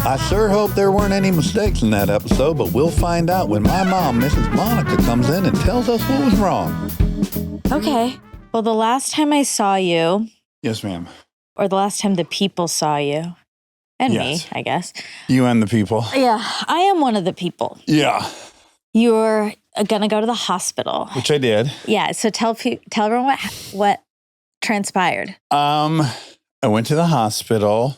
I sure hope there weren't any mistakes in that episode, but we'll find out when my mom, Mrs. Monica, comes in and tells us what was wrong. Okay. Well, the last time I saw you... Yes, ma'am. Or the last time the people saw you. And me, I guess. You and the people. Yeah, I am one of the people. Yeah. You're going to go to the hospital. Which I did. Yeah, so tell everyone what transpired. I went to the hospital.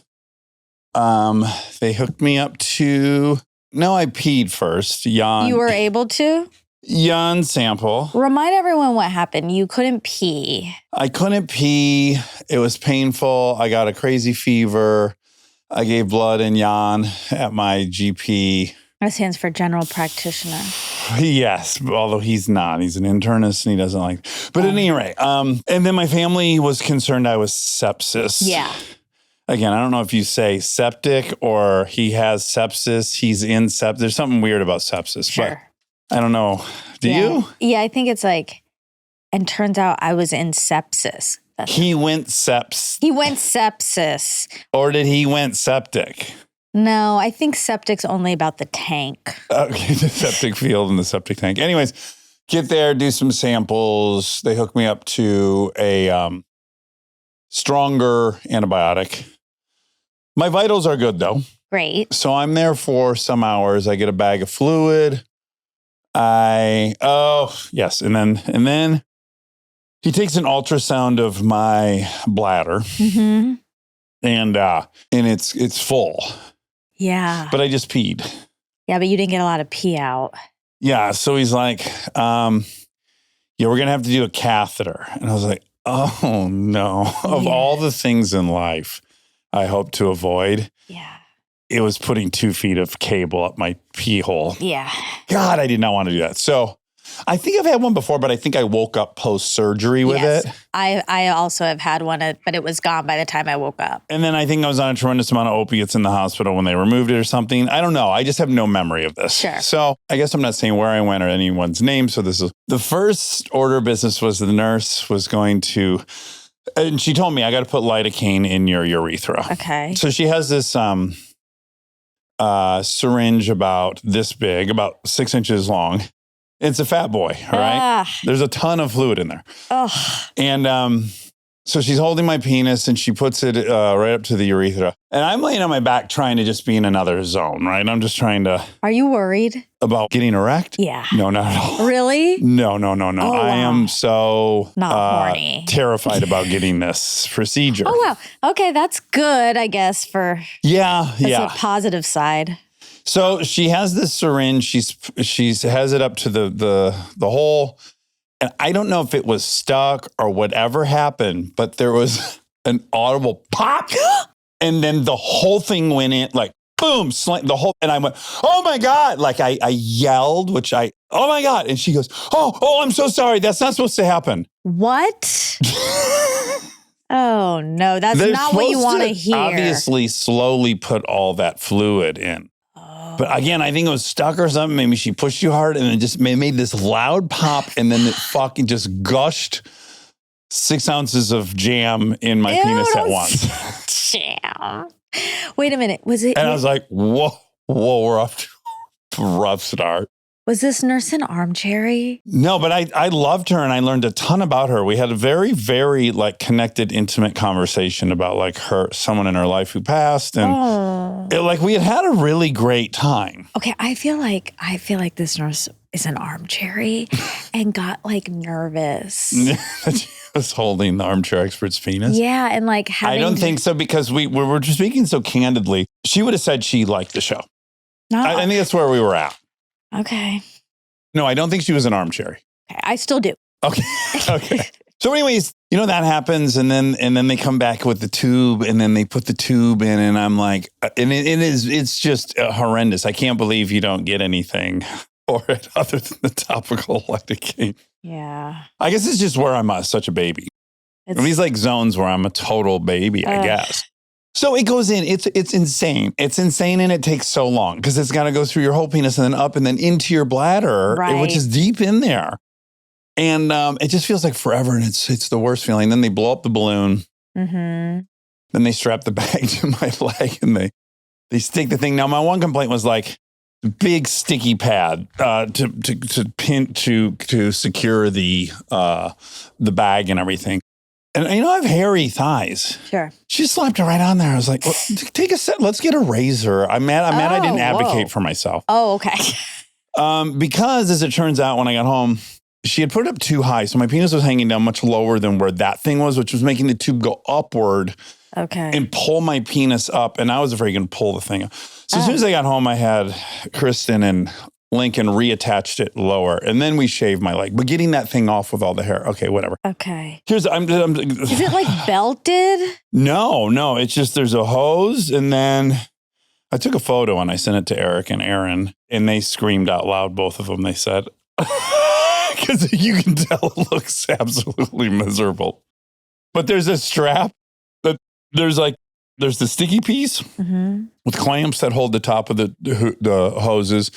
They hooked me up to... No, I peed first. Yawn. You were able to? Yawn sample. Remind everyone what happened. You couldn't pee. I couldn't pee. It was painful. I got a crazy fever. I gave blood and yawn at my GP. That stands for general practitioner. Yes, although he's not. He's an internist and he doesn't like... But at any rate, and then my family was concerned I was sepsis. Yeah. Again, I don't know if you say septic or he has sepsis, he's in sepsis. There's something weird about sepsis. Sure. But I don't know. Do you? Yeah, I think it's like... And turns out I was in sepsis. He went sepsis. He went sepsis. Or did he went septic? No, I think septic's only about the tank. Okay, the septic field and the septic tank. Anyways, get there, do some samples. They hook me up to a stronger antibiotic. My vitals are good, though. Great. So I'm there for some hours. I get a bag of fluid. Yes. And then he takes an ultrasound of my bladder. Mm-hmm. And it's full. Yeah. But I just peed. Yeah, but you didn't get a lot of pee out. Yeah. So he's like, we're going to have to do a catheter. And I was like, oh, no. Of all the things in life I hope to avoid, it was putting 2 feet of cable up my pee hole. Yeah. God, I did not want to do that. So I think I've had one before, but I think I woke up post-surgery with it. I also have had one, but it was gone by the time I woke up. And then I think I was on a tremendous amount of opiates in the hospital when they removed it or something. I don't know. I just have no memory of this. Sure. So I guess I'm not saying where I went or anyone's name. So this is the first order of business was the nurse was going to, and she told me I got to put lidocaine in your urethra. Okay. So she has this syringe about this big, about 6 inches long. It's a fat boy, all right? There's a ton of fluid in there. And so she's holding my penis and she puts it right up to the urethra. And I'm laying on my back trying to just be in another zone, right? I'm just trying to... Are you worried? About getting erect? Yeah. No, not at all. Really? No. Oh, I am so not horny. Terrified about getting this procedure. Oh, wow. Okay, that's good, I guess, for... That's a positive side. So she has this syringe. She's has it up to the hole. And I don't know if it was stuck or whatever happened, but there was an audible pop. And then the whole thing went in like, boom, the whole, and I went, oh my God. Like I yelled, oh my God. And she goes, oh, I'm so sorry. That's not supposed to happen. What? Oh no, that's not what you want to hear. Obviously slowly put all that fluid in. But again, I think it was stuck or something. Maybe she pushed you hard and it just made this loud pop and then it fucking just gushed 6 ounces of jam in my penis at once. Jam. Wait a minute. Was it? And I was like, whoa, we're off to a rough start. Was this nurse an armchair? No, but I loved her and I learned a ton about her. We had a very, very like connected, intimate conversation about like someone in her life who passed. And we had a really great time. Okay. I feel like this nurse is an armchair and got like nervous. She was holding the armchair expert's penis. Yeah. And like I don't think so because we were just speaking so candidly. She would have said she liked the show. No. I think that's where we were at. Okay. No, I don't think she was an armchair. Okay, I still do. Okay. So anyways, that happens and then they come back with the tube and then they put the tube in and I'm like, and it's just horrendous. I can't believe you don't get anything for it other than the topical lidocaine. Yeah. I guess it's just where I'm such a baby. These like zones where I'm a total baby, I guess. So it goes in. It's insane. It's insane and it takes so long because it's got to go through your whole penis and then up and then into your bladder, which is deep in there. And it just feels like forever and it's the worst feeling. Then they blow up the balloon. Mm-hmm. Then they strap the bag to my leg and they They stick the thing. Now, my one complaint was like big sticky pad to secure the bag and everything. And I have hairy thighs. Sure. She slapped it right on there. I was like, well, take a set. Let's get a razor. I'm mad I didn't advocate for myself. Oh, okay. Because as it turns out, when I got home, she had put it up too high. So my penis was hanging down much lower than where that thing was, which was making the tube go upward. Okay. And pull my penis up. And I was afraid going to pull the thing up. So as soon as I got home, I had Kristen and Lincoln reattached it lower. And then we shaved my leg. But getting that thing off with all the hair. Okay, whatever. Okay. Is it like belted? No. It's just there's a hose. And then I took a photo and I sent it to Eric and Aaron. And they screamed out loud, both of them. They said, because you can tell it looks absolutely miserable. But there's a strap. There's the sticky piece with clamps that hold the top of the hoses.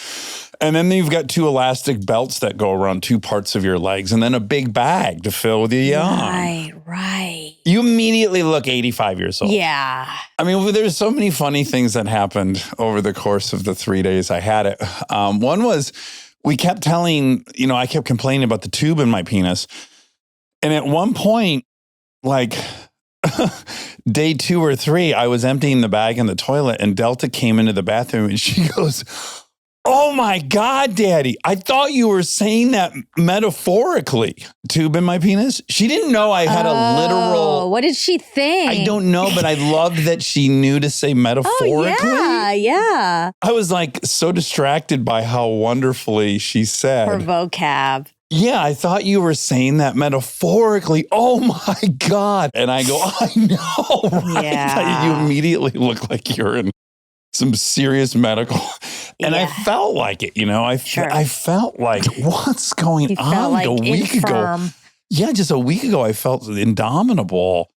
And then you've got 2 elastic belts that go around 2 parts of your legs and then a big bag to fill with your yarn. Right. You immediately look 85 years old. Yeah. I mean, there's so many funny things that happened over the course of the 3 days I had it. One was we kept telling, I kept complaining about the tube in my penis. And at one point, like... day 2 or 3, I was emptying the bag in the toilet and Delta came into the bathroom and she goes, "Oh my God, Daddy, I thought you were saying that metaphorically." Tube in my penis. She didn't know I had a literal. What did she think? I don't know, but I loved that she knew to say metaphorically. Oh, yeah. I was like so distracted by how wonderfully she said. Her vocab. Yeah, I thought you were saying that metaphorically. Oh my God. And I go, I know, right? Yeah. You immediately look like you're in some serious medical. And I felt like it, I felt like, what's going on? Felt like a week ago. Yeah, just a week ago, I felt indomitable.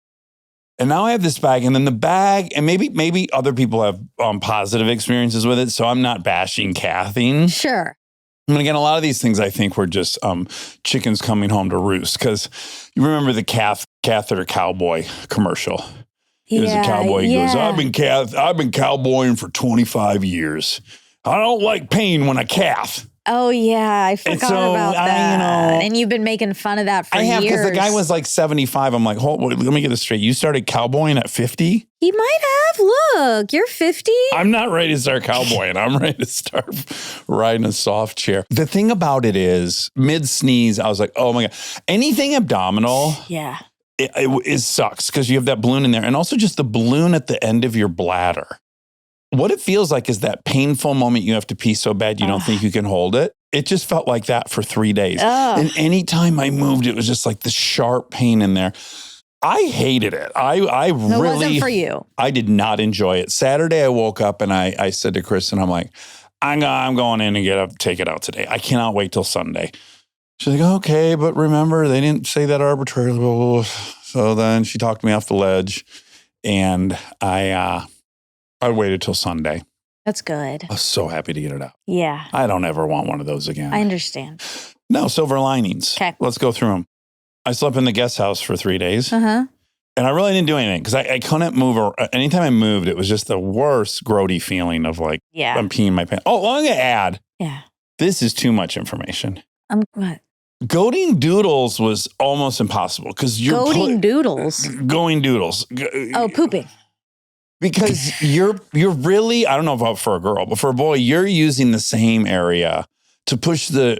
And now I have this bag, and then the bag, and maybe other people have positive experiences with it. So I'm not bashing Kathy. Sure. And again, a lot of these things I think were just chickens coming home to roost, because you remember the Catheter Cowboy commercial. There's a cowboy who goes, I've been cowboying for 25 years. I don't like pain when I calf. Oh, yeah. I forgot about that. And you've been making fun of that for years. I have, because the guy was like 75. I'm like, let me get this straight. You started cowboying at 50? He might have. Look, you're 50. I'm not ready to start cowboying. I'm ready to start riding a soft chair. The thing about it is, mid-sneeze, I was like, oh my God. Anything abdominal. Yeah. It sucks because you have that balloon in there. And also just the balloon at the end of your bladder. What it feels like is that painful moment you have to pee so bad you don't think you can hold it. It just felt like that for 3 days. And anytime I moved, it was just like the sharp pain in there. I hated it. It wasn't for you. I did not enjoy it. Saturday, I woke up and I said to Kristen, I'm like, I'm going in and take it out today. I cannot wait till Sunday. She's like, okay, but remember, they didn't say that arbitrarily. So then she talked me off the ledge, and I waited till Sunday. That's good. I was so happy to get it out. Yeah. I don't ever want one of those again. I understand. No, silver linings. Okay. Let's go through them. I slept in the guest house for 3 days. Uh-huh. And I really didn't do anything because I couldn't move. Anytime I moved, it was just the worst grody feeling of like, I'm peeing my pants. Oh, I'm going to add. Yeah. This is too much information. What? Goating doodles was almost impossible because you're Goating doodles? Going doodles. Pooping. Because you're really, I don't know about for a girl, but for a boy, you're using the same area to push the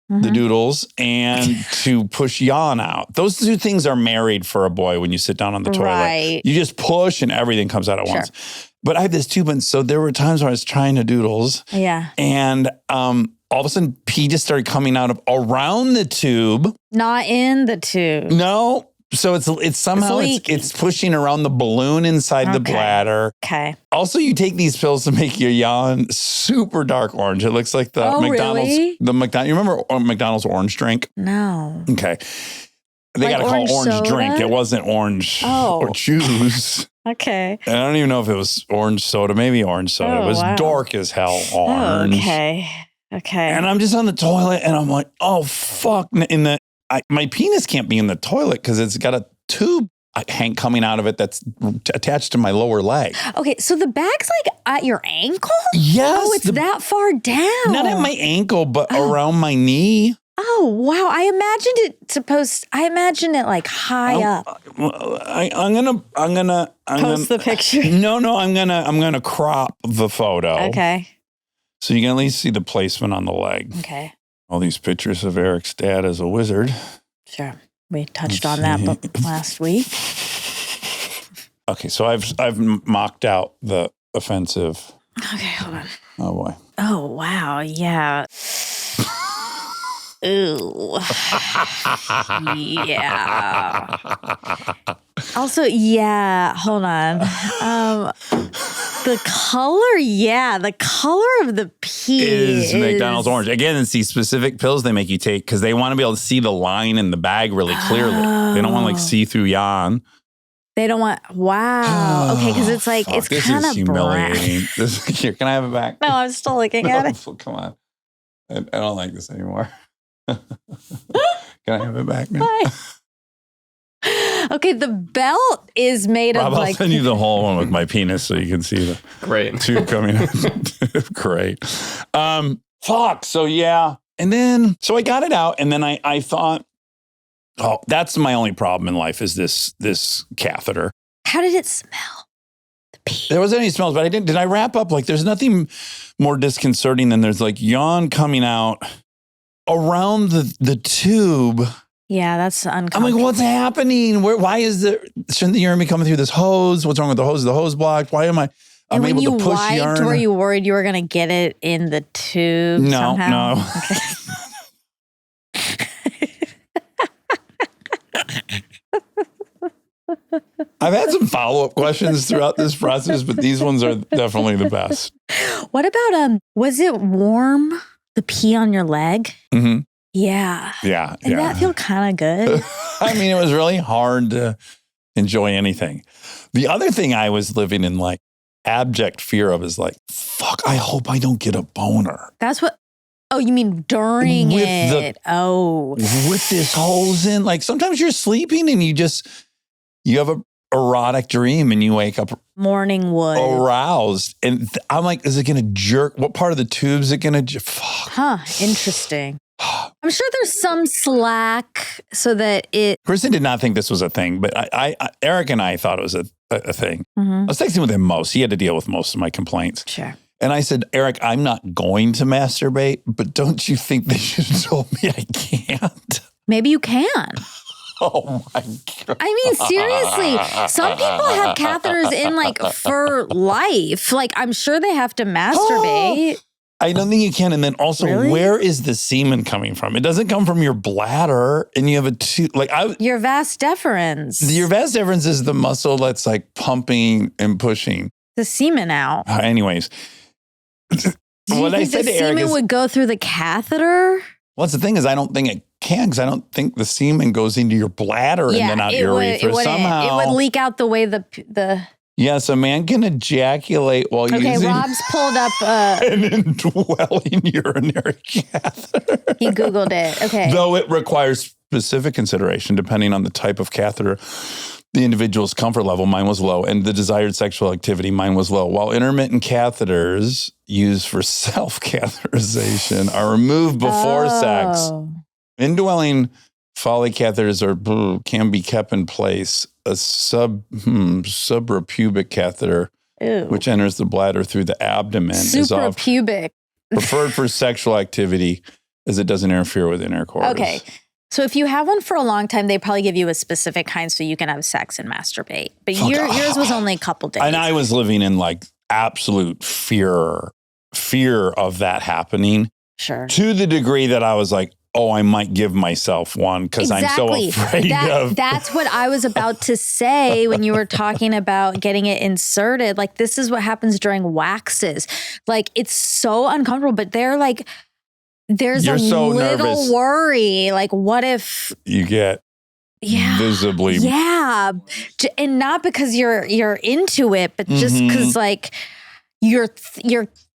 doodles and to push yawn out. Those 2 things are married for a boy when you sit down on the toilet. Right. You just push and everything comes out at once. But I had this tube, and so there were times where I was trying to doodles. Yeah. And all of a sudden, pee just started coming out of around the tube. Not in the tube. No. So it's somehow it's pushing around the balloon inside the bladder. Okay. Also, you take these pills to make your yawn super dark orange. It looks like the McDonald's. Really? You remember McDonald's orange drink? No. Okay. They got to call orange drink. It wasn't orange or juice. Okay. And I don't even know if it was orange soda. Maybe orange soda. It was dark as hell orange. Okay. And I'm just on the toilet, and I'm like, oh fuck! My penis can't be in the toilet because it's got a tube hank coming out of it that's attached to my lower leg. Okay, so the bag's like at your ankle? Yes. Oh, it's that far down. Not at my ankle, but around my knee. Oh, wow. I imagined it like high up. I'm gonna Post the picture. No, I'm gonna crop the photo. Okay. So you can at least see the placement on the leg. Okay. All these pictures of Eric's dad as a wizard. Sure. We touched on that last week. Okay, so I've mocked out the offensive. Okay, hold on. Oh boy. Oh, wow. Yeah. Ooh. Yeah. Also, yeah, hold on. The color of the pee is McDonald's orange. Again, it's these specific pills they make you take because they want to be able to see the line in the bag really clearly. They don't want like see through yawn. They don't want, wow. Okay, because it's like, Fuck, it's kind of humiliating. Here, can I have it back? No, I'm still looking at it. Come on. I don't like this anymore. Can I have it back now? Okay, the belt is made Rob, of like. I'll send you the whole one with my penis so you can see the tube coming out. Great. Fuck. So yeah. And then, so I got it out and then I thought, oh, that's my only problem in life is this catheter. How did it smell? The pee. There wasn't any smells, but did I wrap up? Like there's nothing more disconcerting than there's like yawn coming out around the tube. Yeah, that's uncomfortable. I'm like, what's happening? Why shouldn't the urine be coming through this hose? What's wrong with the hose? Is the hose blocked? Why am I and able to push urine? Were you worried you were going to get it in the tube somehow? No. Okay. I've had some follow-up questions throughout this process, but these ones are definitely the best. What about, was it warm, the pee on your leg? Mm-hmm. Yeah. Yeah. Did that feel kind of good? I mean, it was really hard to enjoy anything. The other thing I was living in like abject fear of is like, fuck, I hope I don't get a boner. That's what, oh, you mean during it? With this hose in. Like sometimes you're sleeping and you have a erotic dream and you wake up morning wood aroused. And I'm like, is it going to jerk? What part of the tube is it going to fuck? Huh. Interesting. I'm sure there's some slack so that it. Kristen did not think this was a thing, but Eric and I thought it was a thing. Mm-hmm. I was texting with him most. He had to deal with most of my complaints. Sure. And I said, Eric, I'm not going to masturbate, but don't you think they should have told me I can't? Maybe you can. Oh my God. I mean, seriously, some people have catheters in like for life. Like, I'm sure they have to masturbate. I don't think you can. And then also, Really? Where is the semen coming from? It doesn't come from your bladder, and you have a tube. Like your vas deferens. Your vas deferens is the muscle that's like pumping and pushing the semen out. Anyways, what I said to Eric semen would go through the catheter. Well, the thing is, I don't think it can because I don't think the semen goes into your bladder and then out your urethra. Somehow it would leak out the way the. Yes, a man can ejaculate while using Rob's pulled up an indwelling urinary catheter. He Googled it. Okay. Though it requires specific consideration depending on the type of catheter, the individual's comfort level, mine was low, and the desired sexual activity, mine was low. While intermittent catheters used for self-catheterization are removed before sex, indwelling Foley catheters can be kept in place. A suprapubic catheter, which enters the bladder through the abdomen, is suprapubic preferred for sexual activity as it doesn't interfere with intercourse. Okay. So if you have one for a long time, they probably give you a specific kind so you can have sex and masturbate. But yours was only a couple days. And I was living in like absolute fear of that happening. Sure. To the degree that I was like, oh, I might give myself one because I'm so afraid of. That's what I was about to say when you were talking about getting it inserted. Like, this is what happens during waxes. Like, it's so uncomfortable, but they're like, there's a little nervous. Worry. Like, what if you get visibly. Yeah. And not because you're into it, but just because like you're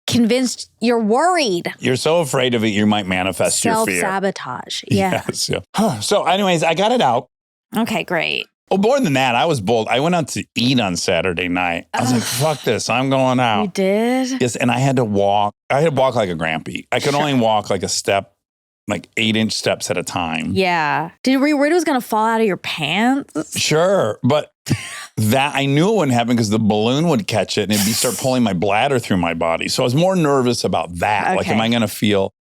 convinced, you're worried. You're so afraid of it, you might manifest your fear. Self-sabotage. Yeah. Yes. Yeah. So anyways, I got it out. Okay, great. Well, more than that, I was bold. I went out to eat on Saturday night. I was like, fuck this. I'm going out. You did? Yes, and I had to walk. I had to walk like a grampy. I could only walk like a step, like 8-inch steps at a time. Yeah. Were you worried it was going to fall out of your pants? Sure, but that I knew it wouldn't happen because the balloon would catch it and it'd start pulling my bladder through my body. So I was more nervous about that. Okay. Like, am I going to feel,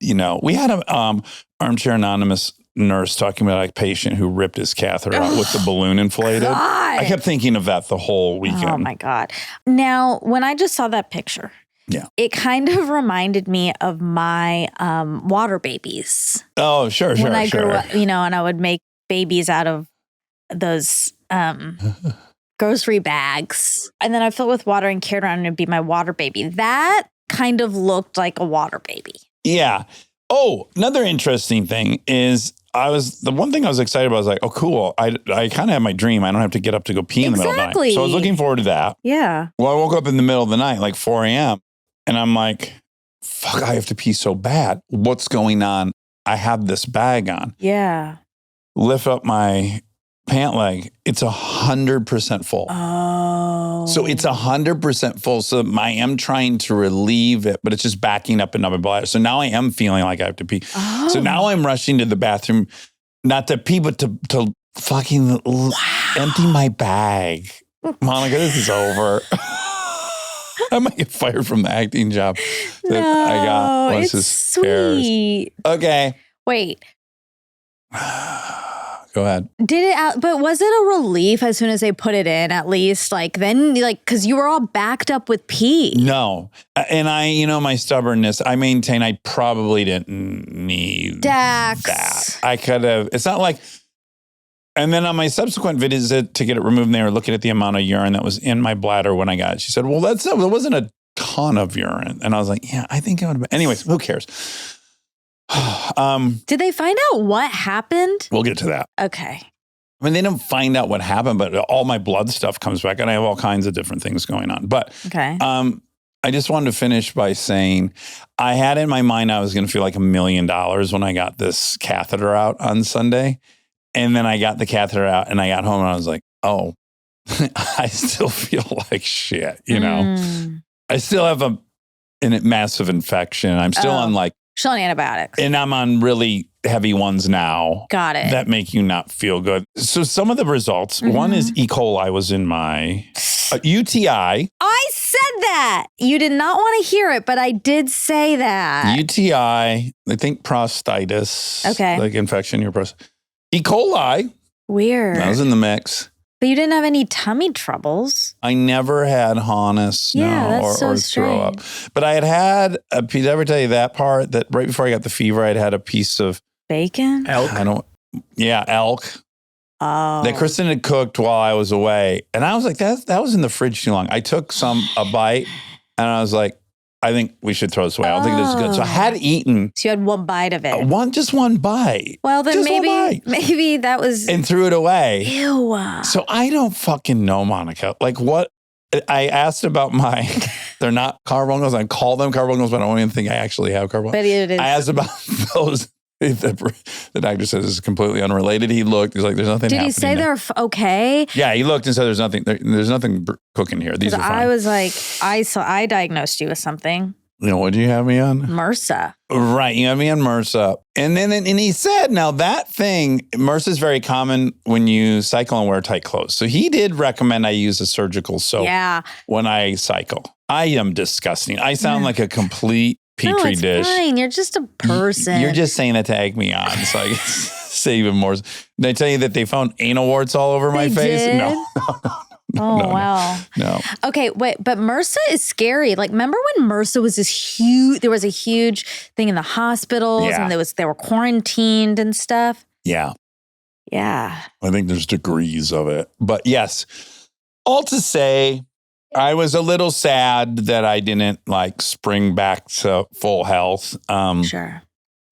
we had a Armchair Anonymous nurse talking about a patient who ripped his catheter out with the balloon inflated. God. I kept thinking of that the whole weekend. Oh my God. Now, when I just saw that picture, it kind of reminded me of my water babies. Oh, sure. When I grew up, and I would make babies out of those grocery bags. And then I'd fill it with water and carry it around and it'd be my water baby. That kind of looked like a water baby. Yeah. Oh, another interesting thing is the one thing I was excited about was like, oh, cool. I kind of have my dream. I don't have to get up to go pee in the middle of the night. So I was looking forward to that. Yeah. Well, I woke up in the middle of the night, like 4 a.m. And I'm like, fuck, I have to pee so bad. What's going on? I have this bag on. Yeah. Lift up my pant leg. It's 100% full. Oh. So it's 100% full. So I am trying to relieve it, but it's just backing up into my bladder. So now I am feeling like I have to pee. Oh. So now I'm rushing to the bathroom, not to pee, but to fucking empty my bag. Monica, this is over. I might get fired from the acting job that I got. It's sweet. Okay. Wait. Go ahead. But was it a relief as soon as they put it in, at least? Because you were all backed up with pee. No. And my stubbornness, I maintain I probably didn't need Dax. that. I could have, it's not like, and then on my subsequent visit to get it removed, they were looking at the amount of urine that was in my bladder when I got it. She said, well, there wasn't a ton of urine. And I was like, yeah, I think it would have been. Anyways, who cares? Did they find out what happened? We'll get to that. Okay. I mean, they didn't find out what happened, but all my blood stuff comes back and I have all kinds of different things going on. But okay. I just wanted to finish by saying I had in my mind I was going to feel like $1 million when I got this catheter out on Sunday. And then I got the catheter out and I got home and I was like, oh, I still feel like shit, I still have a massive infection. I'm still on still on antibiotics. And I'm on really heavy ones now. Got it. That make you not feel good. So some of the results, one is E. coli was in my UTI. I said that. You did not want to hear it, but I did say that. UTI, I think prostatitis. Okay. Like infection in your prostate. E. coli. Weird. That was in the mix. But you didn't have any tummy troubles. I never had Honus or throw up. But I had a piece, did I ever tell you that part? That right before I got the fever, I'd had a piece of bacon? Elk. Elk. Oh. That Kristen had cooked while I was away. And I was like, that was in the fridge too long. I took a bite and I was like, I think we should throw this away. I don't think this is good. So I had eaten. So you had one bite of it. Just one bite. Well, then maybe that was. And threw it away. Ew. So I don't fucking know, Monica. Like what? I asked about they're not carbuncles. I call them carbuncles, but I don't even think I actually have carbuncles. But it is. I asked about those. The doctor says it's completely unrelated. He looked. He's like, "There's nothing." Did he say they're okay? Yeah, he looked and said, "There's nothing. There's nothing cooking here. These are fine." I was like, I diagnosed you with something. What did you have me on? MRSA. Right, you have me on MRSA, and he said, "Now that thing, MRSA is very common when you cycle and wear tight clothes." So he did recommend I use a surgical soap when I cycle. I am disgusting. I sound like a complete Petri dish. Fine. You're just a person. You're just saying that to egg me on, so I can say even more. Did I tell you that they found anal warts all over my face? Did? No. Wow. No. Okay, wait, but MRSA is scary. Like, remember when MRSA was this huge? There was a huge thing in the hospitals, and they were quarantined and stuff. Yeah. Yeah. I think there's degrees of it, but yes. All to say, I was a little sad that I didn't spring back to full health. Sure.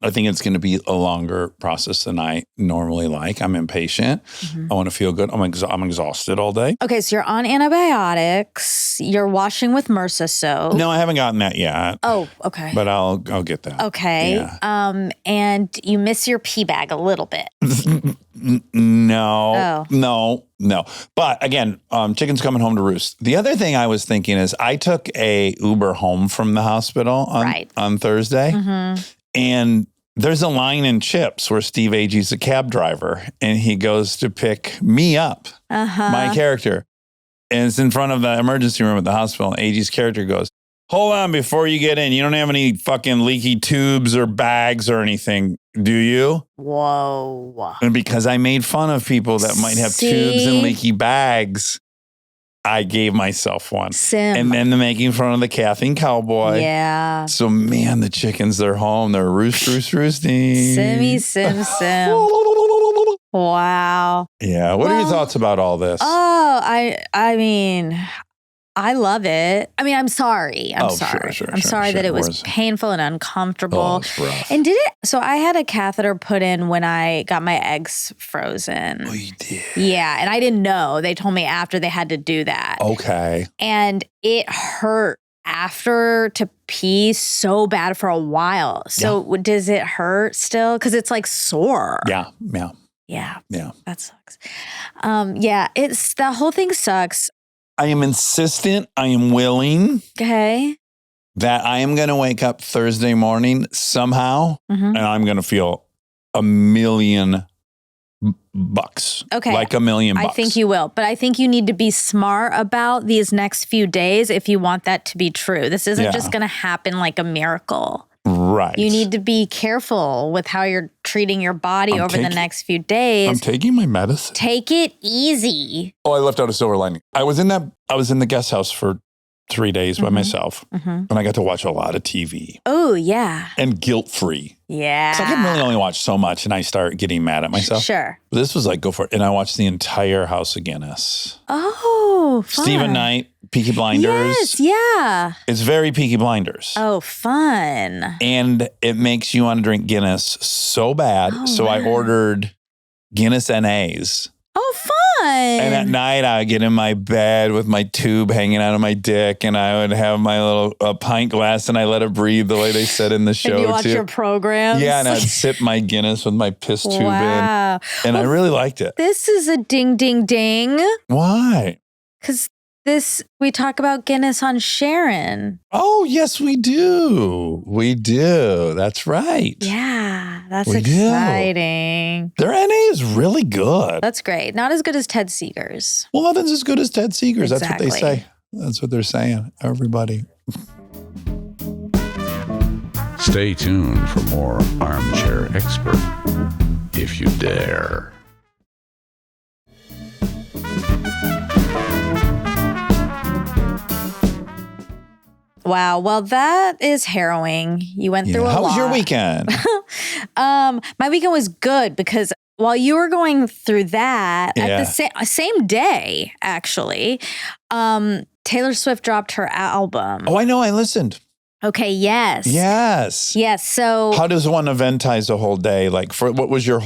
I think it's going to be a longer process than I normally like. I'm impatient. Mm-hmm. I want to feel good. I'm exhausted all day. Okay, so you're on antibiotics. You're washing with MRSA soap. No, I haven't gotten that yet. Oh, okay. But I'll get that. Okay. Yeah. And you miss your pee bag a little bit. No. But again, chicken's coming home to roost. The other thing I was thinking is I took a Uber home from the hospital on Thursday. Mm-hmm. And there's a line in Chips where Steve Agee's a cab driver and he goes to pick me up, my character. And it's in front of the emergency room at the hospital. And Agee's character goes, hold on, before you get in, you don't have any fucking leaky tubes or bags or anything, do you? Whoa. And because I made fun of people that might have tubes and leaky bags, I gave myself one. And then the making fun of the Catholic Cowboy. Yeah. So, man, the chickens, they're home. They're roosting. Sim. Wow. Yeah. What are your thoughts about all this? Oh, I mean, I love it. I mean, I'm sorry. I'm sorry. I'm sorry that it was painful and uncomfortable. Oh, it's rough. And so I had a catheter put in when I got my eggs frozen. Oh, you did? Yeah. And I didn't know. They told me after they had to do that. Okay. And it hurt after to pee so bad for a while. So does it hurt still? Because it's like sore. Yeah. That sucks. It's the whole thing sucks. I am insistent, I am willing that I am going to wake up Thursday morning somehow and I'm going to feel $1 million. Okay. Like $1 million. I think you will. But I think you need to be smart about these next few days if you want that to be true. This isn't just going to happen like a miracle. Right. You need to be careful with how you're treating your body over the next few days. I'm taking my medicine. Take it easy. Oh, I left out a silver lining. I was in the guest house for 3 days by myself, and I got to watch a lot of TV. Oh, yeah. And guilt-free. Yeah. So I can really only watch so much, and I start getting mad at myself. Sure. But this was like, go for it. And I watched the entire House of Guinness. Oh, fun. Stephen Knight, Peaky Blinders. Yes, yeah. It's very Peaky Blinders. Oh, fun. And it makes you want to drink Guinness so bad. Oh, so I ordered Guinness NAs. Oh, fun. And at night, I would get in my bed with my tube hanging out of my dick, and I would have my little pint glass, and I let it breathe the way they said in the show. And you watch your programs? Yeah, and I'd sip my Guinness with my piss tube in. And I really liked it. This is a ding, ding, ding. Why? Because we talk about Guinness on Sharon. Oh, yes, we do. We do. That's right. Yeah, that's exciting. Their NA is really good. That's great. Not as good as Ted Seeger's. Well, nothing's as good as Ted Seeger's. Exactly. That's what they say. That's what they're saying. Everybody. Stay tuned for more Armchair Expert, if you dare. Wow. Well, that is harrowing. You went through a lot. How was your weekend? My weekend was good because while you were going through that, at the same day, actually, Taylor Swift dropped her album. Oh, I know. I listened. Okay. Yes. Yes. So how does one eventize a whole day? Like what was your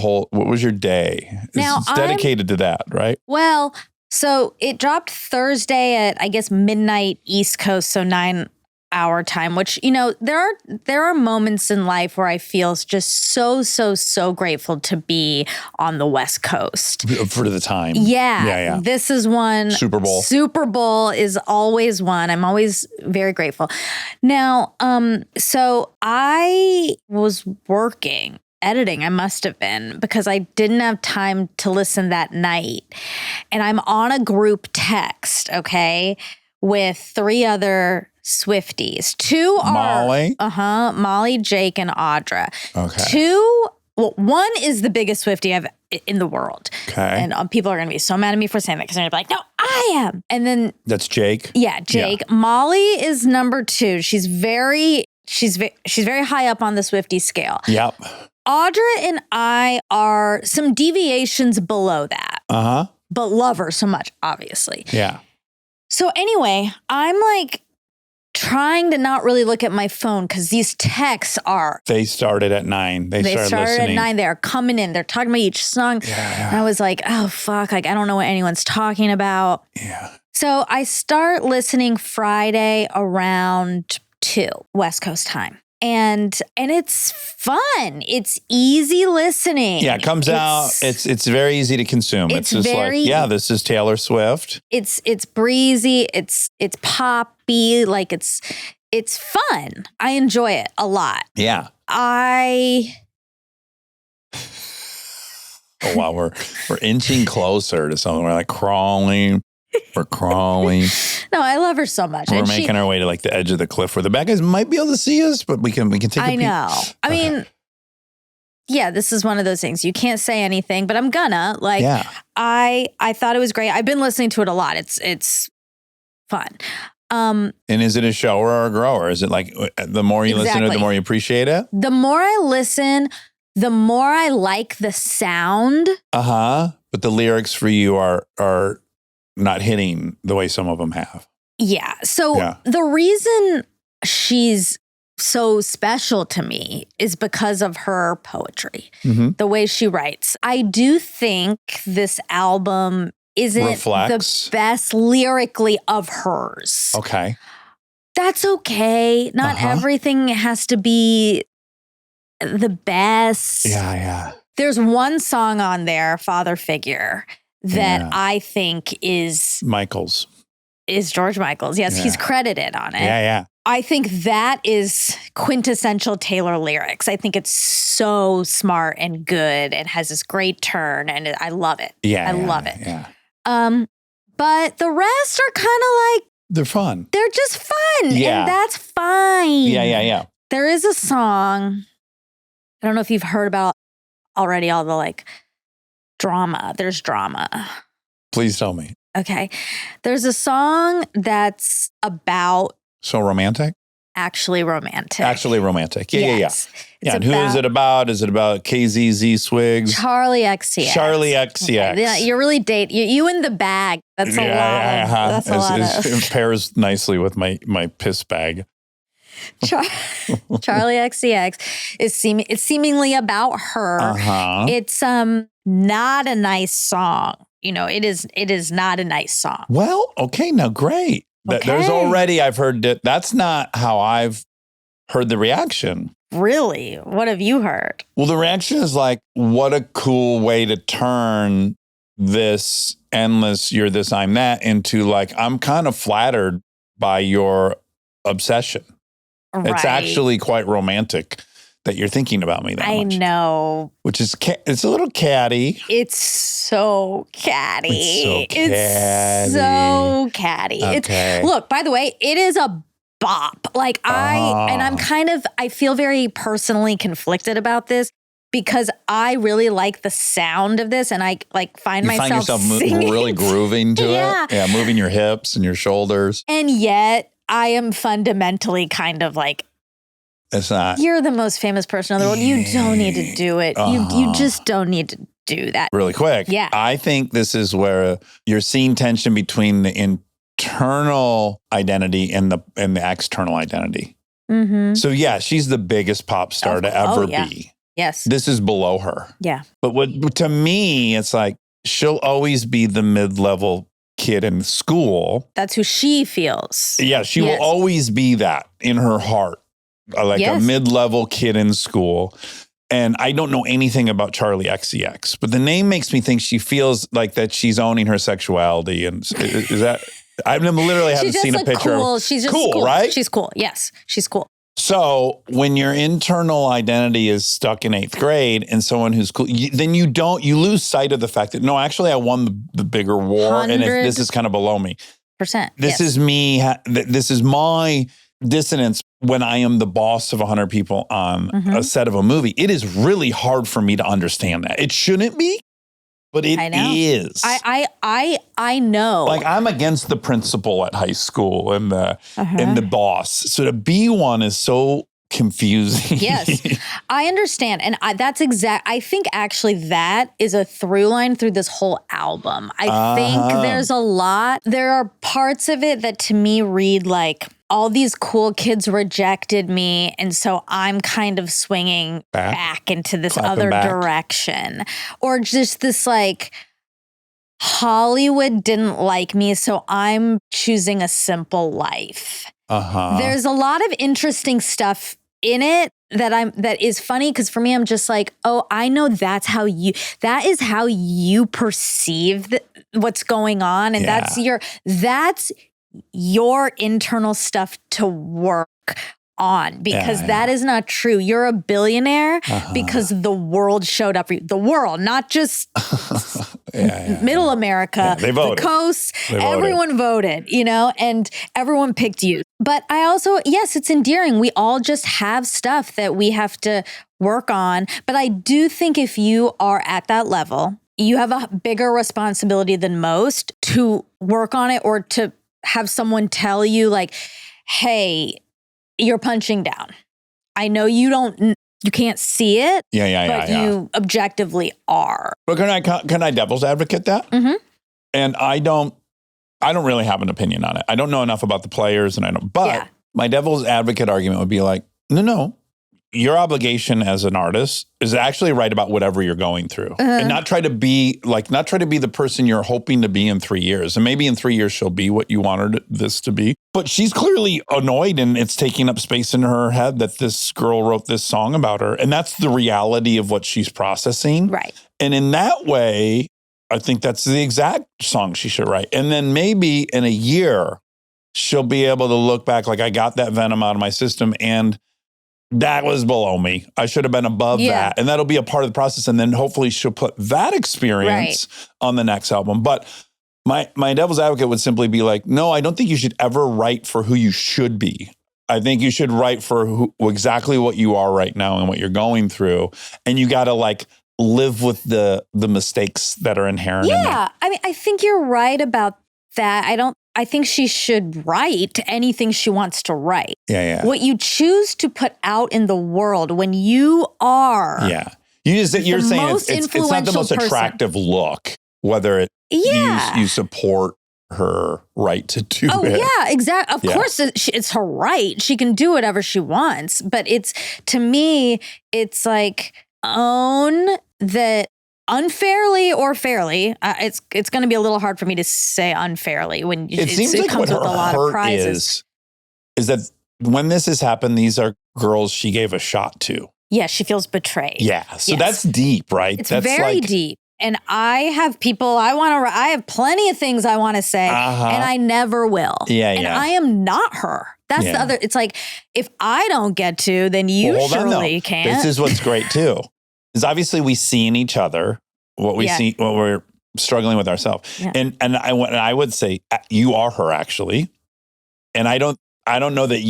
day? Now, it's dedicated to that, right? Well, so it dropped Thursday at, I guess, midnight East Coast. So 9-hour time, which, there are moments in life where I feel just so grateful to be on the West Coast. For the time. Yeah. This is one. Super Bowl is always one. I'm always very grateful. Now, so I was working, editing, I must have been, because I didn't have time to listen that night. And I'm on a group text, with 3 other Swifties. 2 are Molly, Jake, and Audra. Okay. 1 is the biggest Swiftie in the world. Okay. And people are going to be so mad at me for saying that because they're going to be like, no, I am. And then that's Jake. Yeah, Jake. Yeah. Molly is number 2. She's very high up on the Swiftie scale. Yep. Audra and I are some deviations below that. But love her so much, obviously. Yeah. So anyway, I'm like trying to not really look at my phone because these texts are. They started at 9. They started listening. At 9. They're coming in. They're talking about each song. Yeah. And I was like, oh, fuck. Like, I don't know what anyone's talking about. Yeah. So I start listening Friday around 2 West Coast time. And it's fun. It's easy listening. Yeah, it comes out. It's very easy to consume. It's just very, like, yeah, this is Taylor Swift. It's breezy. It's poppy. Like it's fun. I enjoy it a lot. Yeah. Oh, wow, we're inching closer to something. We're like crawling. We're crawling. No, I love her so much. We're making our way to like the edge of the cliff where the bad guys might be able to see us, but we can take a peek. I know. I mean, yeah, this is one of those things. You can't say anything, but I'm gonna. Like, yeah. I thought it was great. I've been listening to it a lot. It's fun. And is it a shower or a grower? Is it like the more you listen to it, the more you appreciate it? The more I listen, the more I like the sound. But the lyrics for you are not hitting the way some of them have. Yeah. So the reason she's so special to me is because of her poetry, the way she writes. I do think this album isn't the best lyrically of hers. Okay. That's okay. Not everything has to be the best. Yeah. There's one song on there, Father Figure, that I think is George Michael's. Yes, he's credited on it. Yeah. I think that is quintessential Taylor lyrics. I think it's so smart and good and has this great turn, and I love it. I love it. Yeah. But the rest are kind of like they're fun. They're just fun, and that's fine. Yeah. There is a song. I don't know if you've heard about already all the like drama. There's drama. Please tell me. Okay. There's a song that's about so romantic? Actually romantic. Yeah. And who is it about? Is it about KZZ Swigs? Charlie XCX. Okay. Yeah, you're really you in the bag. That's a lot. That's a lot. It pairs nicely with my piss bag. Charlie XCX is seemingly about her. It's not a nice song. You know, it is not a nice song. Well, okay, now great. Okay. There's already, I've heard that. That's not how I've heard the reaction. Really? What have you heard? Well, the reaction is like, what a cool way to turn this endless, you're this, I'm that, into like, I'm kind of flattered by your obsession. Right. It's actually quite romantic that you're thinking about me that much. I know. Which is, it's a little catty. It's so catty. It's so catty. Okay. Look, by the way, it is a bop. Like I feel very personally conflicted about this because I really like the sound of this and I like find myself singing. Really grooving to it. Yeah, moving your hips and your shoulders. And yet I am fundamentally kind of like, it's not. You're the most famous person in the world. You don't need to do it. You just don't need to do that. Really quick. Yeah. I think this is where you're seeing tension between the internal identity and the external identity. Mm-hmm. So yeah, she's the biggest pop star to ever be. Yes. This is below her. Yeah. But to me, it's like she'll always be the mid-level kid in school. That's who she feels. Yeah, she will always be that in her heart. Like a mid-level kid in school. And I don't know anything about Charlie XCX, but the name makes me think she feels like that she's owning her sexuality. And is that, I've literally haven't seen a picture. Cool. She's just cool, right? She's cool. Yes, she's cool. So when your internal identity is stuck in 8th grade and someone who's cool, then you lose sight of the fact that, no, actually I won the bigger war and this is kind of below me. This is me. This is my dissonance when I am the boss of 100 people on a set of a movie. It is really hard for me to understand that. It shouldn't be, but it is. I know. Like I'm against the principal at high school and the boss. So to be one is so confusing. Yes, I understand. And I think actually that is a through line through this whole album. I think there are parts of it that to me read like, all these cool kids rejected me, and so I'm kind of swinging back into this other direction. Or just this like, Hollywood didn't like me, so I'm choosing a simple life. There's a lot of interesting stuff in it that is funny, because for me, I'm just like, oh, I know that is how you perceive what's going on, and that's your internal stuff to work on, because that is not true. You're a billionaire because the world showed up for you. The world, not just middle America, they voted. The coast, everyone voted, and everyone picked you. But I also, yes, it's endearing. We all just have stuff that we have to work on. But I do think if you are at that level, you have a bigger responsibility than most to work on it, or to have someone tell you like, hey, you're punching down. I know you can't see it, but you objectively are. But can I devil's advocate that? Mm-hmm. And I don't really have an opinion on it. I don't know enough about the players, but my devil's advocate argument would be like, no. Your obligation as an artist is actually write about whatever you're going through, and not try to be the person you're hoping to be in 3 years. And maybe in 3 years she'll be what you wanted this to be. But she's clearly annoyed, and it's taking up space in her head that this girl wrote this song about her. And that's the reality of what she's processing. Right. And in that way, I think that's the exact song she should write. And then maybe in a year, she'll be able to look back like, I got that venom out of my system, and that was below me. I should have been above that. And that'll be a part of the process. And then hopefully she'll put that experience on the next album. But my devil's advocate would simply be like, no, I don't think you should ever write for who you should be. I think you should write for exactly what you are right now and what you're going through. And you got to like live with the mistakes that are inherent in there. I mean, I think you're right about that. I think she should write anything she wants to write. Yeah. What you choose to put out in the world when you are you're saying it's not the most attractive look, whether you support her right to do it. Oh, yeah, exactly. Of course, it's her right. She can do whatever she wants. But to me, it's like, own that unfairly or fairly. It's going to be a little hard for me to say unfairly when it seems like comes what with a lot her of prizes. Is that when this has happened, these are girls she gave a shot to. Yeah, she feels betrayed. Yeah, so that's deep, right? It's very deep. And I have I have plenty of things I want to say, and I never will. And I am not her. That's the other. It's like, if I don't get to, then you surely can't. This is what's great too. Is obviously we see in each other what we're struggling with ourselves. Yeah. And I would say you are her actually. And I don't know that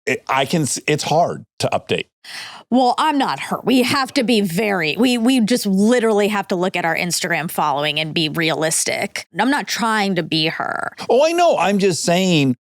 it's hard to update. Well, I'm not her. We have to be we just literally have to look at our Instagram following and be realistic. I'm not trying to be her. Oh, I know. I'm just saying,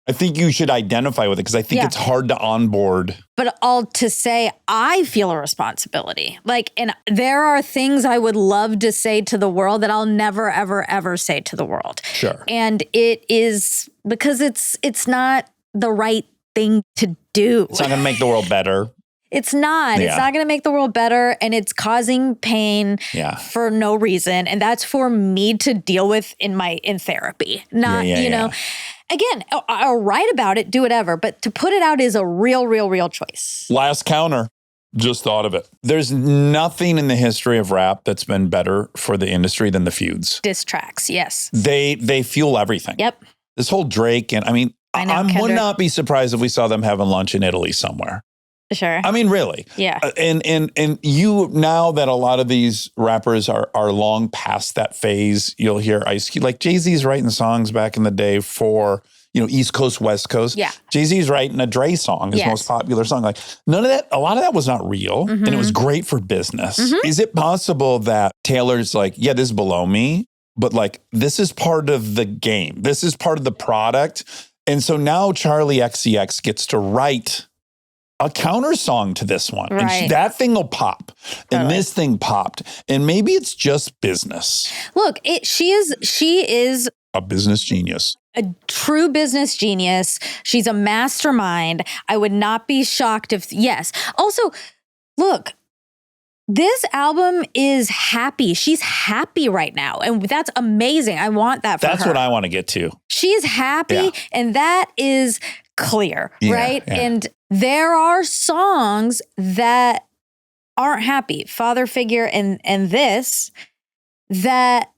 I think you should identify with it because I think it's hard to onboard. But all to say, I feel a responsibility. And there are things I would love to say to the world that I'll never, ever, ever say to the world. Sure. And it is because it's not the right thing to do. It's not going to make the world better. It's not. It's not going to make the world better, and it's causing pain for no reason. And that's for me to deal with in therapy. Not, Again, I'll write about it, do whatever, but to put it out is a real choice. Last counter. Just thought of it. There's nothing in the history of rap that's been better for the industry than the feuds. Diss tracks, yes. They fuel everything. Yep. This whole Drake I would not be surprised if we saw them having lunch in Italy somewhere. Sure. I mean, really. Yeah. And you, now that a lot of these rappers are long past that phase, you'll hear Ice Cube, like Jay-Z's writing songs back in the day for, East Coast, West Coast. Yeah. Jay-Z's writing a Dre song, his most popular song. Like none of that, a lot of that was not real. And it was great for business. Is it possible that Taylor's like, yeah, this is below me, but like, this is part of the game. This is part of the product. And so now Charlie XCX gets to write a counter song to this one. Right. And that thing will pop. And this thing popped. And maybe it's just business. Look, she is a business genius. A true business genius. She's a mastermind. I would not be shocked if, yes. Also, look, this album is happy. She's happy right now. And that's amazing. I want that for her. That's what I want to get to. She is happy. And that is clear, Yeah, right? yeah. And there are songs that aren't happy. Father figure and this, that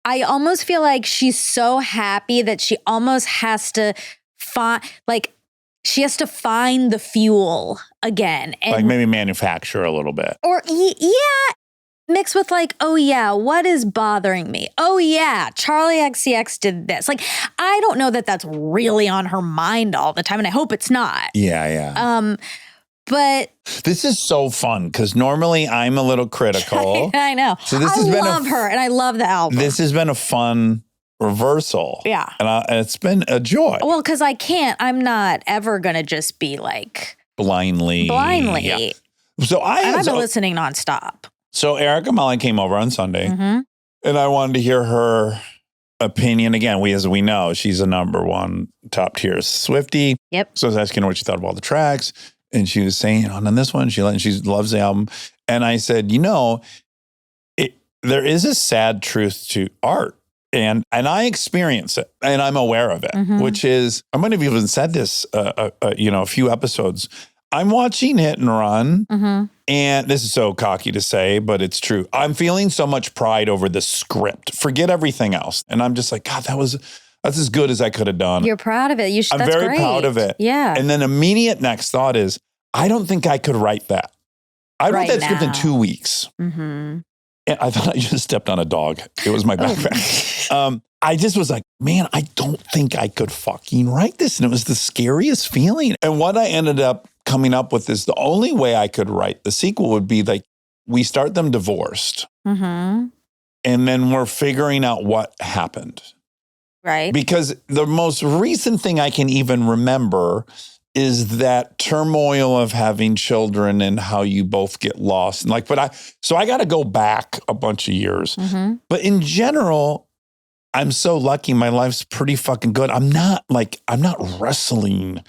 I almost feel like she's so happy that she almost has to find, like, she has to find the fuel again. And, like maybe manufacture a little bit. or yeah, mixed with like, oh yeah, what is bothering me? Oh yeah, Charlie XCX did this. Like, I don't know that that's really on her mind all the time, and I hope it's not. Yeah. But This is so fun because normally I'm a little critical. I know. So this I has been love her, and I love the album. This has been a fun reversal. Yeah. And it's been a joy. Well, because I'm not ever going to just be like Blindly. Yeah. So I've been listening nonstop. So Erica Melly came over on Sunday, Mm-hmm. and I wanted to hear her opinion. Again, as we know, she's a number one top tier Swiftie. Yep. So I was asking her what she thought of all the tracks, and she was saying, on this one, she loves the album. And I said, there is a sad truth to art. And I experience it, and I'm aware of it, which is, I might have even said this, a few episodes. I'm watching Hit and Run, and this is so cocky to say, but it's true. I'm feeling so much pride over the script. Forget everything else. And I'm just like, God, that's as good as I could have done. You're proud of it. I'm that's very great. proud of it. Yeah. And then immediate next thought is, I don't think I could write that. I wrote that script in 2 weeks. Mm-hmm. And I thought I just stepped on a dog. It was my backpack. I just was like, man, I don't think I could fucking write this. And it was the scariest feeling. And what I ended up coming up with is the only way I could write the sequel would be like, we start them divorced. Mm-hmm. And then we're figuring out what happened. Right. Because the most recent thing I can even remember is that turmoil of having children and how you both get lost. And so I got to go back a bunch of years. Mm-hmm. But in general, I'm so lucky. My life's pretty fucking good. I'm not wrestling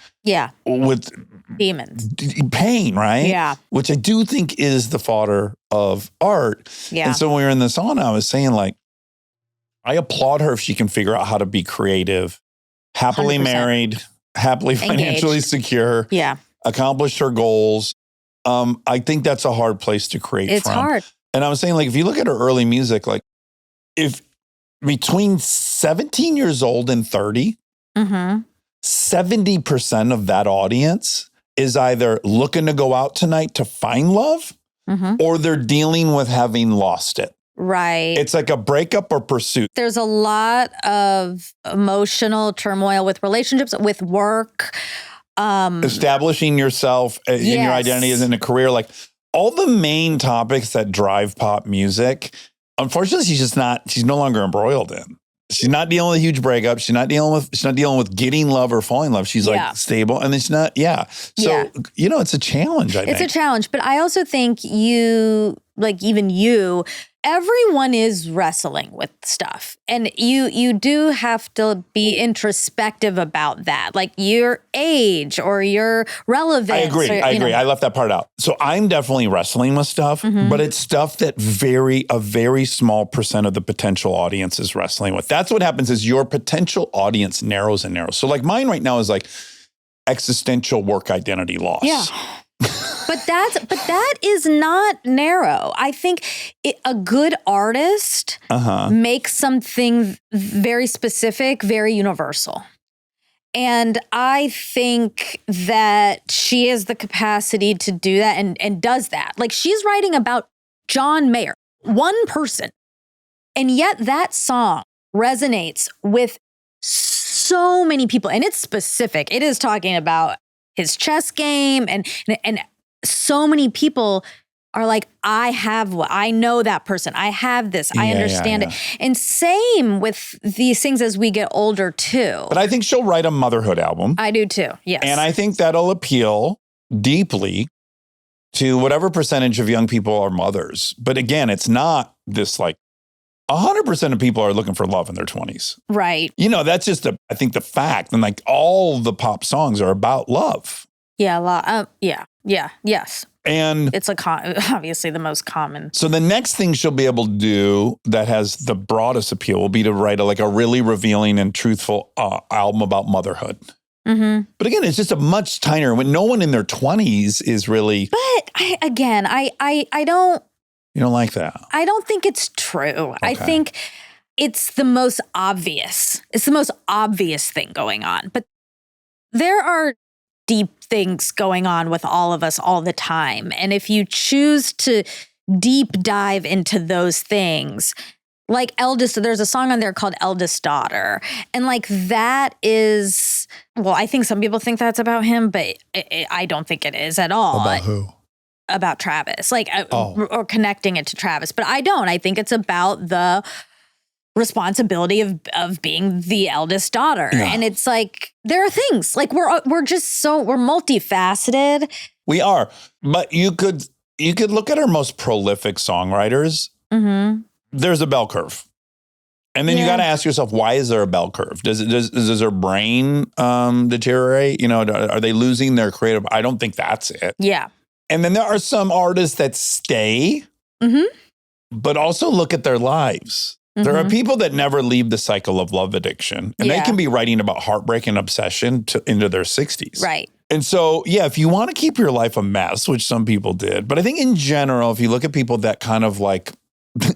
with demons, pain, right? Yeah. Which I do think is the fodder of art. Yeah. And so when we were in the sauna, I was saying, like, I applaud her if she can figure out how to be creative, happily 100%. married, happily financially secure, accomplish her goals. I think that's a hard place to create It's from. hard. And I was saying, like, if you look at her early music, like, if between 17 years old and 30, 70% of that audience is either looking to go out tonight to find love or they're dealing with having lost it. Right. It's like a breakup or pursuit. There's a lot of emotional turmoil with relationships, with work. Establishing yourself in your identity as in a career. Like all the main topics that drive pop music, unfortunately, she's no longer embroiled in. She's not dealing with a huge breakup. She's not dealing with getting love or falling in love. She's like stable, and it's not. Yeah. So it's a challenge. I think it's a challenge, but I also think everyone is wrestling with stuff, and you do have to be introspective about that, like your age or your relevance. I agree. I left that part out. So I'm definitely wrestling with stuff, but it's stuff that a very small percent of the potential audience is wrestling with. That's what happens is your potential audience narrows and narrows. So like mine right now is like existential work identity loss. Yeah. But that is not narrow. I think a good artist makes something very specific, very universal. And I think that she has the capacity to do that and does that. Like she's writing about John Mayer, one person. And yet that song resonates with so many people. And it's specific. It is talking about his chess game and so many people are like, I know that person. I have this. I understand it. And same with these things as we get older too. But I think she'll write a motherhood album. I do too. Yes. And I think that'll appeal deeply to whatever percentage of young people are mothers. But again, it's not this like 100% of people are looking for love in their 20s. Right. That's just I think the fact. And like all the pop songs are about love. Yeah. A lot. Yes. And it's obviously the most common. So the next thing she'll be able to do that has the broadest appeal will be to write a really revealing and truthful album about motherhood. Mm-hmm. But again, it's just a much tinier, when no one in their 20s is really. But I don't. You don't like that? I don't think it's true. Okay. I think it's the most obvious. It's the most obvious thing going on. But there are deep things going on with all of us all the time. And if you choose to deep dive into those things, like there's a song on there called Eldest Daughter. And like that is, well, I think some people think that's about him, but I don't think it is at all. About who? About Travis, or connecting it to Travis. But I don't. I think it's about the responsibility of being the eldest daughter. Yeah. And it's like, there are things like we're multifaceted. We are. But you could look at our most prolific songwriters. Mm-hmm. There's a bell curve. And then you got to ask yourself, why is there a bell curve? Does their brain deteriorate? You know, are they losing their creative? I don't think that's it. Yeah. And then there are some artists that stay, but also look at their lives. Mm-hmm. There are people that never leave the cycle of love addiction. And they can be writing about heartbreak and obsession into their 60s. Right. And so, if you want to keep your life a mess, which some people did, but I think in general, if you look at people that kind of like,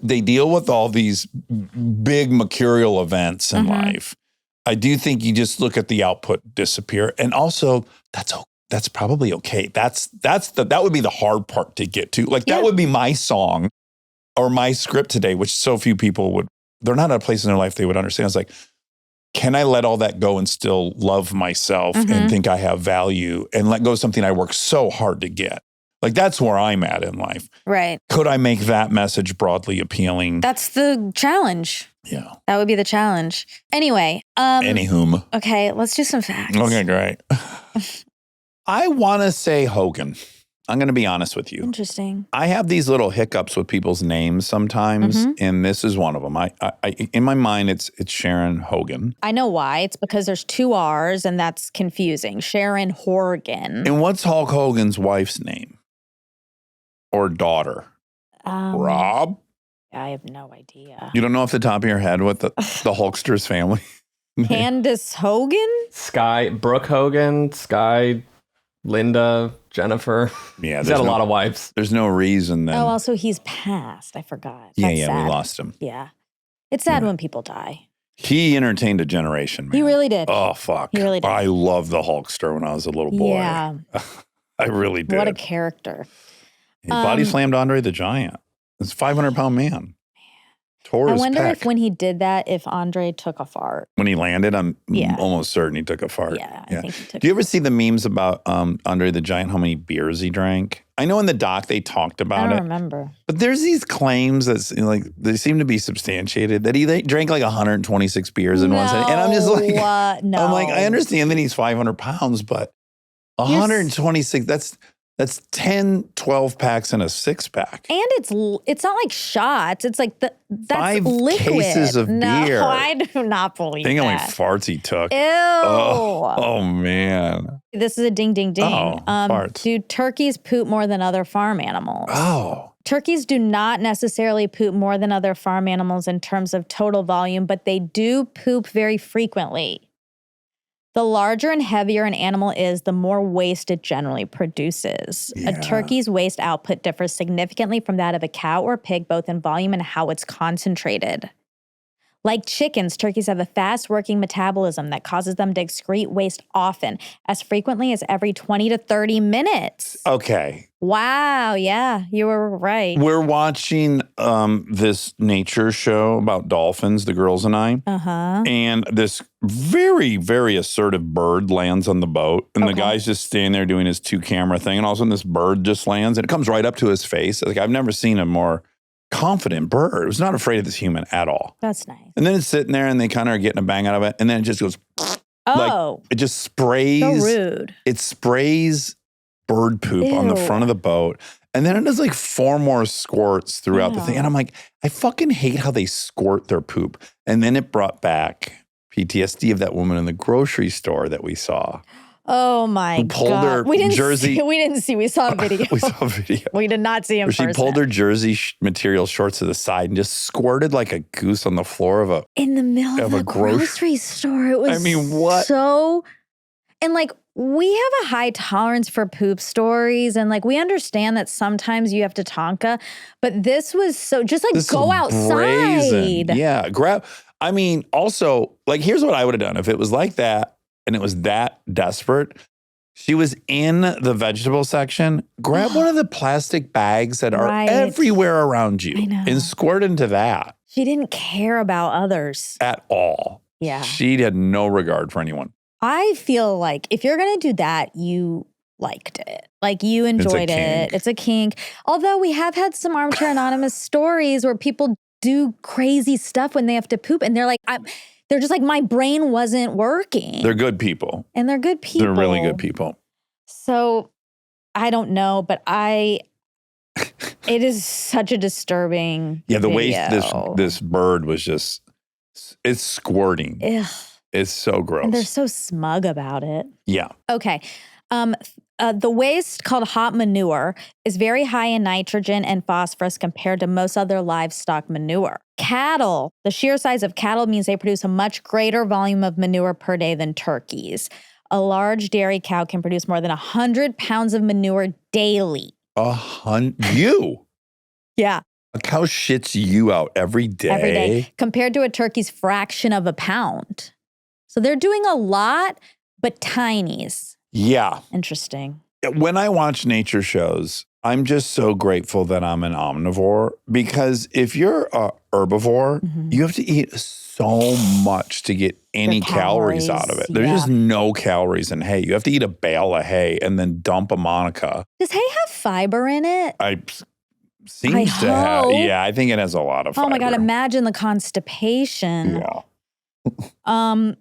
they deal with all these big mercurial events in life, I do think you just look at the output disappear. And also, that's probably okay. That would be the hard part to get to. Like that would be my song or my script today, which so few people they're not at a place in their life they would understand. It's like, can I let all that go and still love myself and think I have value and let go of something I worked so hard to get? Like that's where I'm at in life. Right. Could I make that message broadly appealing? That's the challenge. Yeah. That would be the challenge. Anyway. Anywhom. Okay, let's do some facts. Okay, great. I want to say Hogan. I'm going to be honest with you. Interesting. I have these little hiccups with people's names sometimes, and this is one of them. I in my mind, it's Sharon Horgan. I know why. It's because there's 2 R's, and that's confusing. Sharon Horgan. And what's Hulk Hogan's wife's name or daughter? Rob? I have no idea. You don't know off the top of your head what the Hulkster's family? Candace Hogan? Brooke Hogan, Sky, Linda, Jennifer. Yeah, he's got a lot of wives. There's no reason then. Oh, also he's passed. I forgot. That's sad. We lost him. Yeah. It's sad when people die. He entertained a generation, man. He really did. Oh, fuck. He really did. I loved the Hulkster when I was a little boy. Yeah. I really did. What a character. He body slammed Andre the Giant. It's a 500-pound man. Tore his I wonder pec. if when he did that, if Andre took a fart. When he landed, I'm almost certain he took a fart. Yeah, I think he took. Do you ever see the memes about Andre the Giant, how many beers he drank? I know in the doc they talked about it. I don't remember. But there's these claims that they seem to be substantiated that he drank like 126 beers in one sitting. And I'm just like, no. I'm like, I understand that he's 500 pounds, but 126, that's 10, 12 packs in a 6-pack. And it's not like shots. It's like that's 5 liquid. cases of beer. No, I do not believe that. Think how many farts he took. Ew. Oh, man. This is a ding, ding, ding. Oh, farts. Do turkeys poop more than other farm animals? Oh. Turkeys do not necessarily poop more than other farm animals in terms of total volume, but they do poop very frequently. The larger and heavier an animal is, the more waste it generally produces. Yeah. A turkey's waste output differs significantly from that of a cow or pig, both in volume and how it's concentrated. Like chickens, turkeys have a fast-working metabolism that causes them to excrete waste often, as frequently as every 20 to 30 minutes. Okay. Wow, yeah, you were right. We're watching this nature show about dolphins, the girls and I. Uh-huh. And this very, very assertive bird lands on the boat. And the guy's just standing there doing his 2-camera thing. And all of a sudden this bird just lands and it comes right up to his face. Like, I've never seen a more confident bird. It was not afraid of this human at all. That's nice. And then it's sitting there and they kind of are getting a bang out of it. And then it just goes, oh, it just sprays. So rude. It sprays bird poop on the front of the boat. And then it does like 4 more squirts throughout the thing. And I'm like, I fucking hate how they squirt their poop. And then it brought back PTSD of that woman in the grocery store that we saw. Oh my God. Pulled her jersey. We didn't see. We saw a video. We saw a video. We did not see him Where she pulled her jersey material shorts to the side and just squirted like a goose on the floor of in the middle of a grocery store. It was I mean, what? So And like, we have a high tolerance for poop stories. And like, we understand that sometimes you have to tonka, but this was so just like This go is outside. brazen. Yeah. I mean, also, like, here's what I would have done. If it was like that and it was that desperate, she was in the vegetable section, grab one of the plastic bags that are everywhere around you and squirt into that. She didn't care about others. At all. Yeah. She had no regard for anyone. I feel like if you're going to do that, you liked it. Like you enjoyed it. It's a kink. Although we have had some Armchair Anonymous stories where people do crazy stuff when they have to poop and they're like, they're just like, my brain wasn't working. They're good people. And they're good people. They're really good people. So I don't know, but it is such a disturbing the video. way this bird was just, it's squirting. Ugh. It's so gross. And they're so smug about it. Yeah. Okay. The waste, called hot manure, is very high in nitrogen and phosphorus compared to most other livestock manure. Cattle, the sheer size of cattle means they produce a much greater volume of manure per day than turkeys. A large dairy cow can produce more than 100 pounds of manure daily. 100? You? Yeah. A cow shits you out every day? Every day, compared to a turkey's fraction of a pound. So they're doing a lot, but tinies. Yeah. Interesting. When I watch nature shows, I'm just so grateful that I'm an omnivore, because if you're a herbivore, you have to eat so much to get any calories out of it. There's just no calories in hay. You have to eat a bale of hay and then dump a Monica. Does hay have fiber in it? Seems to have. Yeah, I think it has a lot of fiber. Oh my God, imagine the constipation. Yeah.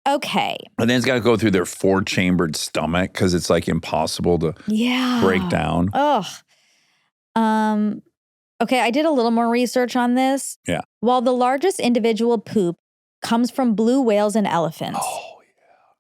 Okay. And then it's got to go through their 4-chambered stomach because it's like impossible to break down. Ugh. Okay, I did a little more research on this. Yeah. While the largest individual poop comes from blue whales and elephants,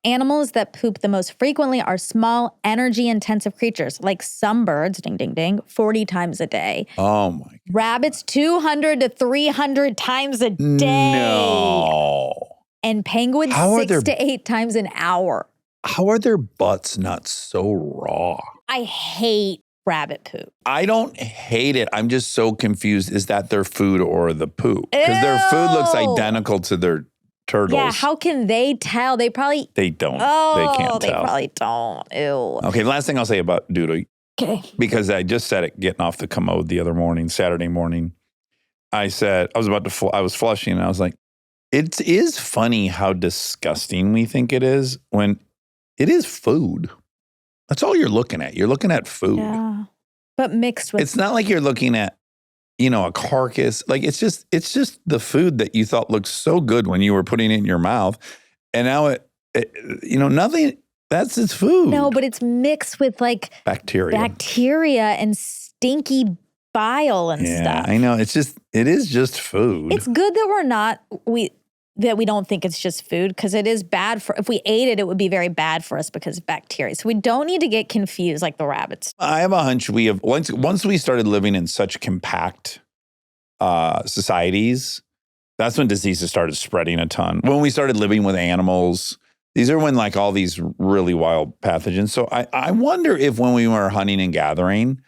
animals that poop the most frequently are small, energy-intensive creatures like some birds, ding, ding, ding, 40 times a day. Oh, my God. Rabbits, 200 to 300 times a day. No. And penguins, 6 to 8 times an hour. How are their butts not so raw? I hate rabbit poop. I don't hate it. I'm just so confused. Is that their food or the poop? Because their food looks identical to their turtles. Yeah, how can they tell? They probably... They don't. Oh, they can't tell. They probably don't. Ew. Okay, last thing I'll say about doodle. Okay. Because I just said it getting off the commode the other morning, Saturday morning. I said, I was flushing and I was like, it is funny how disgusting we think it is when it is food. That's all you're looking at. You're looking at food. Yeah. But mixed with... It's not like you're looking at, a carcass. Like it's just the food that you thought looked so good when you were putting it in your mouth. And now it nothing, that's its food. No, but it's mixed with like bacteria and stinky bile and stuff. Yeah, I know. It is just food. It's good that we don't think it's just food, because it is bad if we ate it, it would be very bad for us because of bacteria. So we don't need to get confused like the rabbits. I have a hunch once we started living in such compact societies, that's when diseases started spreading a ton. When we started living with animals, these are when like all these really wild pathogens. So I wonder if when we were hunting and gathering,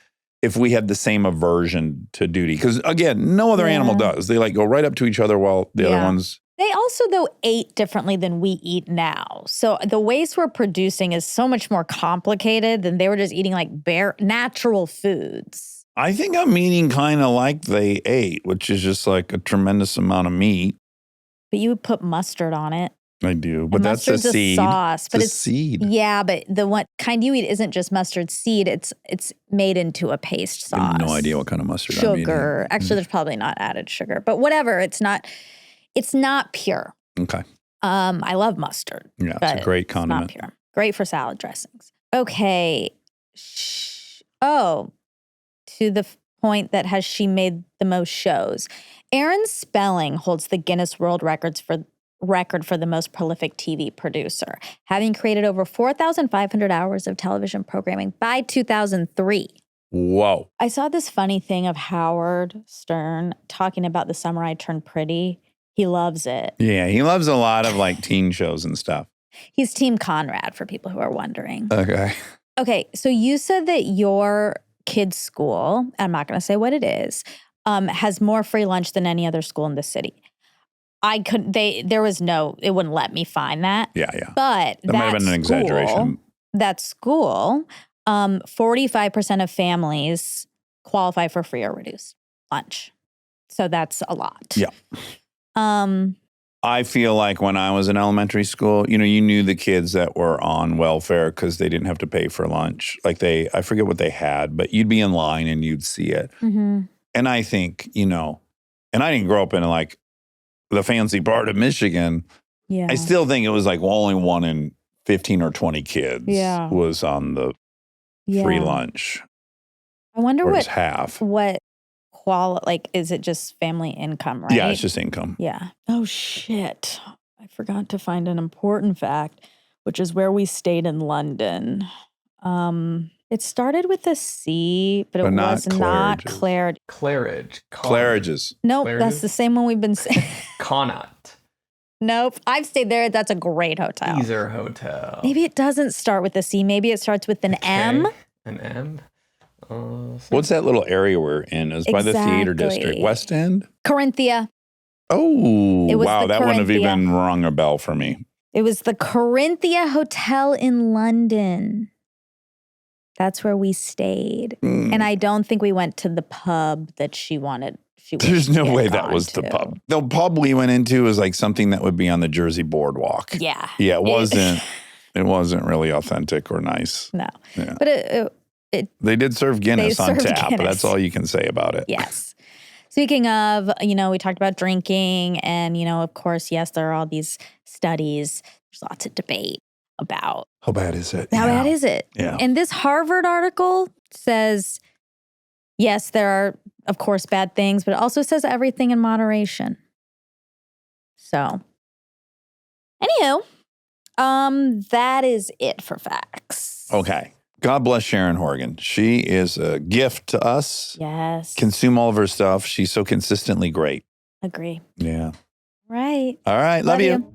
if we had the same aversion to duty. Because again, no other animal does. They like go right up to each other while the other ones... They also, though, ate differently than we eat now. So the waste we're producing is so much more complicated than they were just eating like bare natural foods. I think I'm eating kind of like they ate, which is just like a tremendous amount of meat. But you would put mustard on it. I do, but that's a seed. Sauce, but it's a seed. Yeah, but the one kind you eat isn't just mustard seed. It's made into a paste sauce. I have no idea what kind of mustard I'm eating. Sugar. Actually, there's probably not added sugar, but whatever. It's not pure. Okay. I love mustard. Yeah, it's a great condiment. It's not pure. Great for salad dressings. Okay. To the point that has she made the most shows. Aaron Spelling holds the Guinness World record for the most prolific TV producer, having created over 4,500 hours of television programming by 2003. Whoa. I saw this funny thing of Howard Stern talking about The Summer I Turned Pretty. He loves it. Yeah, he loves a lot of like teen shows and stuff. He's Team Conrad for people who are wondering. Okay. Okay, so you said that your kid's school, I'm not going to say what it is, has more free lunch than any other school in the city. It wouldn't let me find that. Yeah. But That might have been an exaggeration. That school, 45% of families qualify for free or reduced lunch. So that's a lot. Yeah. I feel like when I was in elementary school, you knew the kids that were on welfare because they didn't have to pay for lunch. Like I forget what they had, but you'd be in line and you'd see it. Mm-hmm. And I think, and I didn't grow up in like the fancy part of Michigan. Yeah. I still think it was like only 1 in 15 or 20 kids was on the free lunch. I wonder half. Is it just family income, right? Yeah, it's just income. Yeah. Oh, shit. I forgot to find an important fact, which is where we stayed in London. It started with a C, but it was not Claridge. Claridge's. Nope, that's the same one we've been saying. Connaught. Nope, I've stayed there. That's a great hotel. Caesar Hotel. Maybe it doesn't start with a C. Maybe it starts with an M. An M? What's that little area we're in? It's by the theater district. West End? Corinthia. Oh, wow. That wouldn't have even rung a bell for me. It was the Corinthia Hotel in London. That's where we stayed. And I don't think we went to the pub that she wanted. There's no way that was the pub. The pub we went into was like something that would be on the Jersey Boardwalk. Yeah. Yeah, it wasn't really authentic or nice. No. Yeah. But they did serve Guinness on tap. Guinness. That's all you can say about it. Yes. Speaking of, we talked about drinking and, of course, yes, there are all these studies. There's lots of debate about how bad is it? How bad is it? Yeah. And this Harvard article says, yes, there are, of course, bad things, but it also says everything in moderation. So, anywho, that is it for facts. Okay. God bless Sharon Horgan. She is a gift to us. Yes. Consume all of her stuff. She's so consistently great. Agree. Yeah. Right. All right. Love you.